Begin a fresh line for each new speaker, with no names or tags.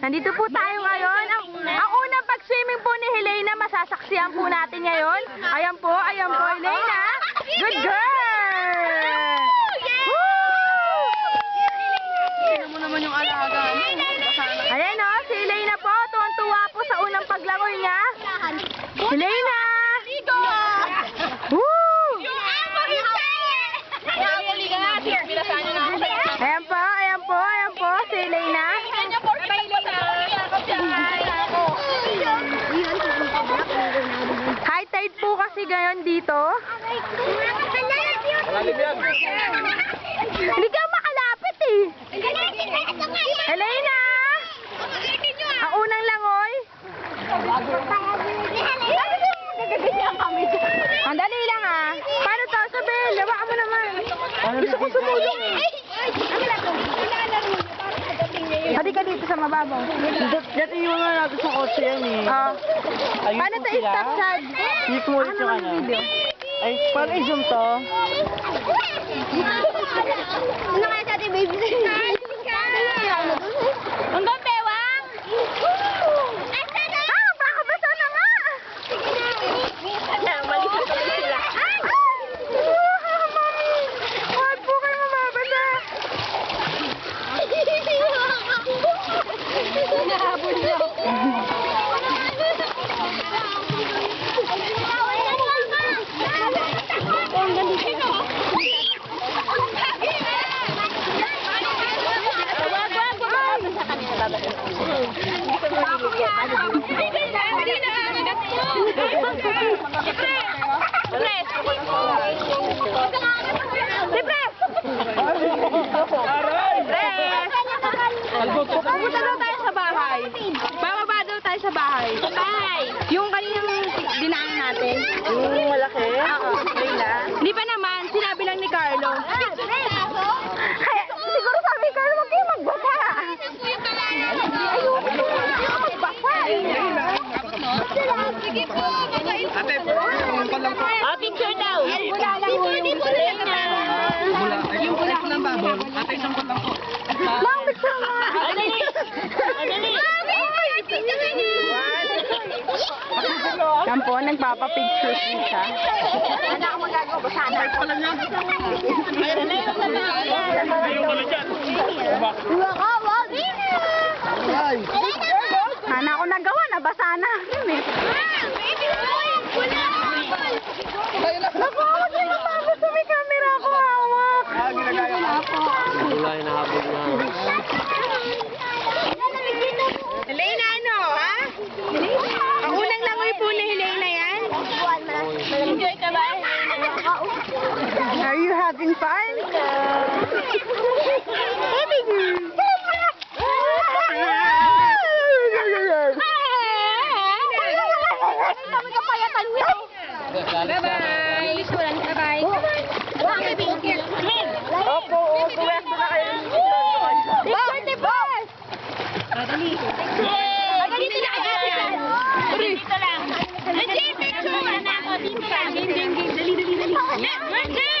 Nandito po tayo ngayon. Ang unang pag-swimming po ni Helena, masasaksihan po natin ngayon. Ayan po, Helena. Good girl!
Tingnan mo naman yung alaga.
Ayan o, si Helena po. Tuwan-tuwa po sa unang paglaro niya. Helena! Woo! Ayan po, si Helena. High tide po kasi ngayon dito. Hindi ka makalapit eh. Helena! Ang unang langoy. Ang dali lang ah. Paano to? Sabel, lawakan mo naman. Gusto ko sumulong eh. Hadi ka dito sa mababaw.
Dati yung nga natin sa kotse yan eh.
Paano to i-stop, Chad?
Hit mo ulit yung ano. Ay, paano i-zoom to?
Ano kaya sa ating baby?
Hanggang bewang! Baka basa na nga!
Mali sa sila.
Mami! Huwag po kayo mababasa!
Nahabol na.
Pupunta daw tayo sa bahay. Bababa daw tayo sa bahay. Yung kaninang dinaanan natin.
Yung malaki?
Oo. Hindi pa naman. Sinabi lang ni Carlo. Kaya, siguro sabi ni Carlo, huwag kayo magbasa. Ayoko magbasa.
Sige po.
Ate, yung lang po.
Picture daw.
Wala lang mo yung
Yung ulit ng babol. Ate, isang lang po.
Lang, picture nga. Yan po, nagpapapicture siya.
Ano ako magagawa? Basana.
Sana ako nagawa, nabasa na. Naku, huwag na lumabas sa may camera ko, hawak.
Wala yung nahabol niya.
Helena, ano, ha? Ang unang langoy po ni Helena yan.
Enjoy ka ba?
Are you having fun? Happy girl. Bye-bye. Bye-bye.
Opo, buwes na kayo.
Picture ni boss! Dito lang. Dito lang. Dito lang. Dali.